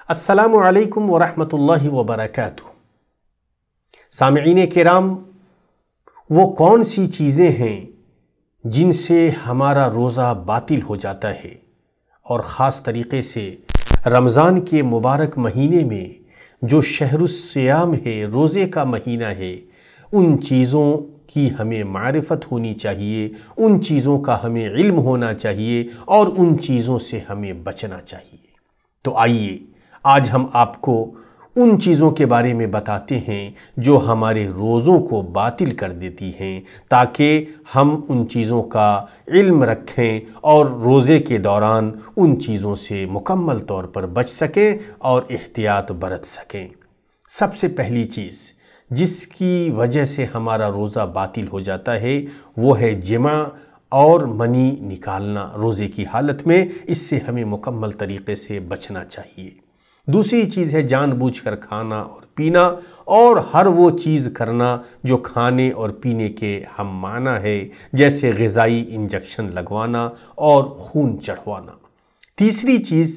السلام علیکم ورحمۃ اللہ وبرکاتہ۔ سامعین کرام، وہ کون سی چیزیں ہیں جن سے ہمارا روزہ باطل ہو جاتا ہے، اور خاص طریقے سے رمضان کے مبارک مہینے میں جو شہر الصیام ہے، روزے کا مہینہ ہے، ان چیزوں کی ہمیں معرفت ہونی چاہیے، ان چیزوں کا ہمیں علم ہونا چاہیے اور ان چیزوں سے ہمیں بچنا چاہیے۔ تو آئیے آج ہم آپ کو ان چیزوں کے بارے میں بتاتے ہیں جو ہمارے روزوں کو باطل کر دیتی ہیں، تاکہ ہم ان چیزوں کا علم رکھیں اور روزے کے دوران ان چیزوں سے مکمل طور پر بچ سکیں اور احتیاط برت سکیں۔ سب سے پہلی چیز جس کی وجہ سے ہمارا روزہ باطل ہو جاتا ہے وہ ہے جماع اور منی نکالنا روزے کی حالت میں۔ اس سے ہمیں مکمل طریقے سے بچنا چاہیے۔ دوسری چیز ہے جان بوجھ کر کھانا اور پینا، اور ہر وہ چیز کرنا جو کھانے اور پینے کے ہم معنی ہے، جیسے غذائی انجیکشن لگوانا اور خون چڑھوانا۔ تیسری چیز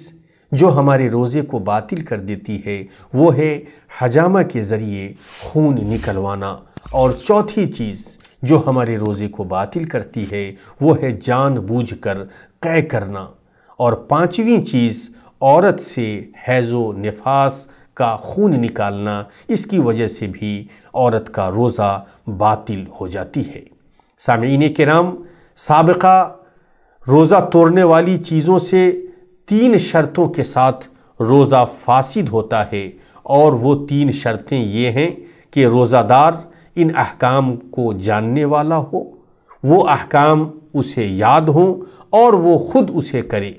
جو ہمارے روزے کو باطل کر دیتی ہے وہ ہے حجامہ کے ذریعے خون نکلوانا، اور چوتھی چیز جو ہمارے روزے کو باطل کرتی ہے وہ ہے جان بوجھ کر قے کرنا، اور پانچویں چیز عورت سے حیض و نفاس کا خون نکالنا۔ اس کی وجہ سے بھی عورت کا روزہ باطل ہو جاتی ہے۔ سامعین کرام، سابقہ روزہ توڑنے والی چیزوں سے 3 شرطوں کے ساتھ روزہ فاسد ہوتا ہے، اور وہ 3 شرطیں یہ ہیں کہ روزہ دار ان احکام کو جاننے والا ہو، وہ احکام اسے یاد ہوں اور وہ خود اسے کرے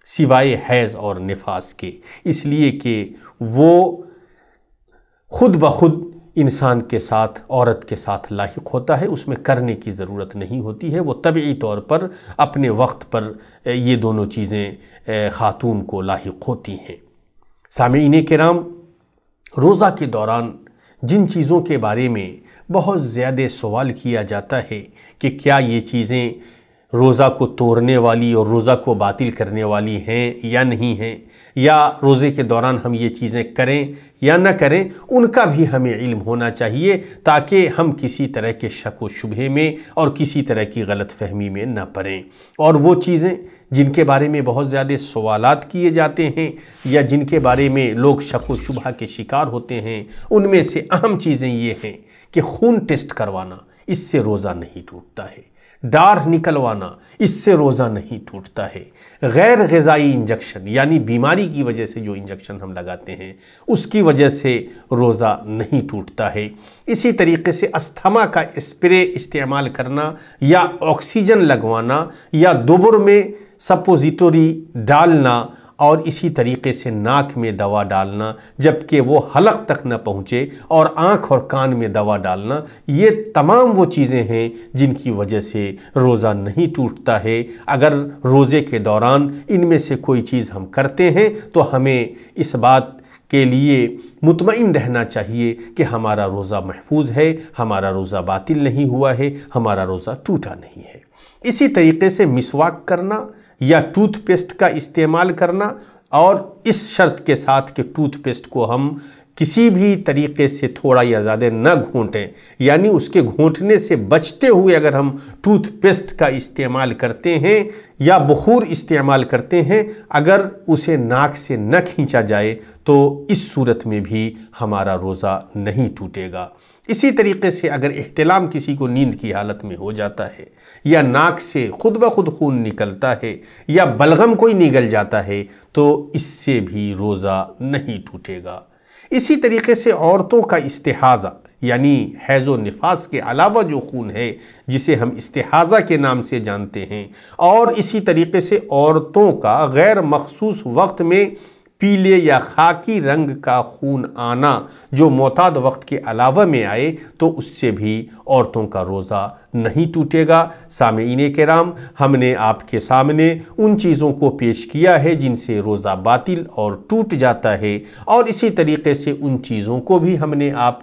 سوائے حیض اور نفاس کے، اس لیے کہ وہ خود بخود انسان کے ساتھ، عورت کے ساتھ لاحق ہوتا ہے، اس میں کرنے کی ضرورت نہیں ہوتی ہے، وہ طبعی طور پر اپنے وقت پر یہ دونوں چیزیں خاتون کو لاحق ہوتی ہیں۔ سامعین کرام، روزہ کے دوران جن چیزوں کے بارے میں بہت زیادہ سوال کیا جاتا ہے کہ کیا یہ چیزیں روزہ کو توڑنے والی اور روزہ کو باطل کرنے والی ہیں یا نہیں ہیں، یا روزے کے دوران ہم یہ چیزیں کریں یا نہ کریں، ان کا بھی ہمیں علم ہونا چاہیے، تاکہ ہم کسی طرح کے شک و شبہے میں اور کسی طرح کی غلط فہمی میں نہ پڑیں۔ اور وہ چیزیں جن کے بارے میں بہت زیادہ سوالات کیے جاتے ہیں یا جن کے بارے میں لوگ شک و شبہ کے شکار ہوتے ہیں، ان میں سے اہم چیزیں یہ ہیں کہ خون ٹیسٹ کروانا، اس سے روزہ نہیں ٹوٹتا ہے، ڈار نکلوانا، اس سے روزہ نہیں ٹوٹتا ہے، غیر غذائی انجیکشن یعنی بیماری کی وجہ سے جو انجیکشن ہم لگاتے ہیں اس کی وجہ سے روزہ نہیں ٹوٹتا ہے۔ اسی طریقے سے استھما کا اسپرے استعمال کرنا یا آکسیجن لگوانا یا دبر میں سپوزیٹوری ڈالنا، اور اسی طریقے سے ناک میں دوا ڈالنا جبکہ وہ حلق تک نہ پہنچے، اور آنکھ اور کان میں دوا ڈالنا، یہ تمام وہ چیزیں ہیں جن کی وجہ سے روزہ نہیں ٹوٹتا ہے۔ اگر روزے کے دوران ان میں سے کوئی چیز ہم کرتے ہیں تو ہمیں اس بات کے لیے مطمئن رہنا چاہیے کہ ہمارا روزہ محفوظ ہے، ہمارا روزہ باطل نہیں ہوا ہے، ہمارا روزہ ٹوٹا نہیں ہے۔ اسی طریقے سے مسواک کرنا یا ٹوتھ پیسٹ کا استعمال کرنا، اور اس شرط کے ساتھ کہ ٹوتھ پیسٹ کو ہم کسی بھی طریقے سے تھوڑا یا زیادہ نہ گھونٹیں، یعنی اس کے گھونٹنے سے بچتے ہوئے اگر ہم ٹوتھ پیسٹ کا استعمال کرتے ہیں یا بخور استعمال کرتے ہیں، اگر اسے ناک سے نہ کھینچا جائے تو اس صورت میں بھی ہمارا روزہ نہیں ٹوٹے گا۔ اسی طریقے سے اگر احتلام کسی کو نیند کی حالت میں ہو جاتا ہے، یا ناک سے خود بخود خون نکلتا ہے، یا بلغم کوئی نگل جاتا ہے، تو اس سے بھی روزہ نہیں ٹوٹے گا۔ اسی طریقے سے عورتوں کا استحاضہ یعنی حیض و نفاس کے علاوہ جو خون ہے جسے ہم استحاضہ کے نام سے جانتے ہیں، اور اسی طریقے سے عورتوں کا غیر مخصوص وقت میں پیلے یا خاکی رنگ کا خون آنا جو معتاد وقت کے علاوہ میں آئے، تو اس سے بھی عورتوں کا روزہ نہیں ٹوٹے گا۔ سامعین کرام، ہم نے آپ کے سامنے ان چیزوں کو پیش کیا ہے جن سے روزہ باطل اور ٹوٹ جاتا ہے، اور اسی طریقے سے ان چیزوں کو بھی ہم نے آپ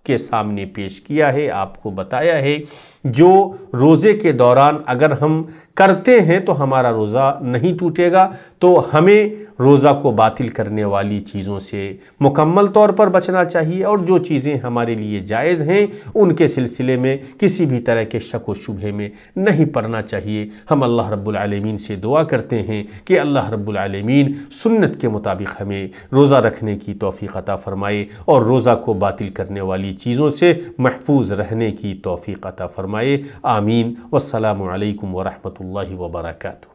کے سامنے پیش کیا ہے، آپ کو بتایا ہے جو روزے کے دوران اگر ہم کرتے ہیں تو ہمارا روزہ نہیں ٹوٹے گا۔ تو ہمیں روزہ کو باطل کرنے والی چیزوں سے مکمل طور پر بچنا چاہیے، اور جو چیزیں ہمارے لیے جائز ہیں ان کے سلسلے میں کسی بھی طرح کے شک و شبہے میں نہیں پڑنا چاہیے۔ ہم اللہ رب العالمین سے دعا کرتے ہیں کہ اللہ رب العالمین سنت کے مطابق ہمیں روزہ رکھنے کی توفیق عطا فرمائے اور روزہ کو باطل کرنے والی چیزوں سے محفوظ رہنے کی توفیق عطا فرمائے۔ آمین۔ والسلام علیکم ورحمۃ اللہ وبرکاتہ۔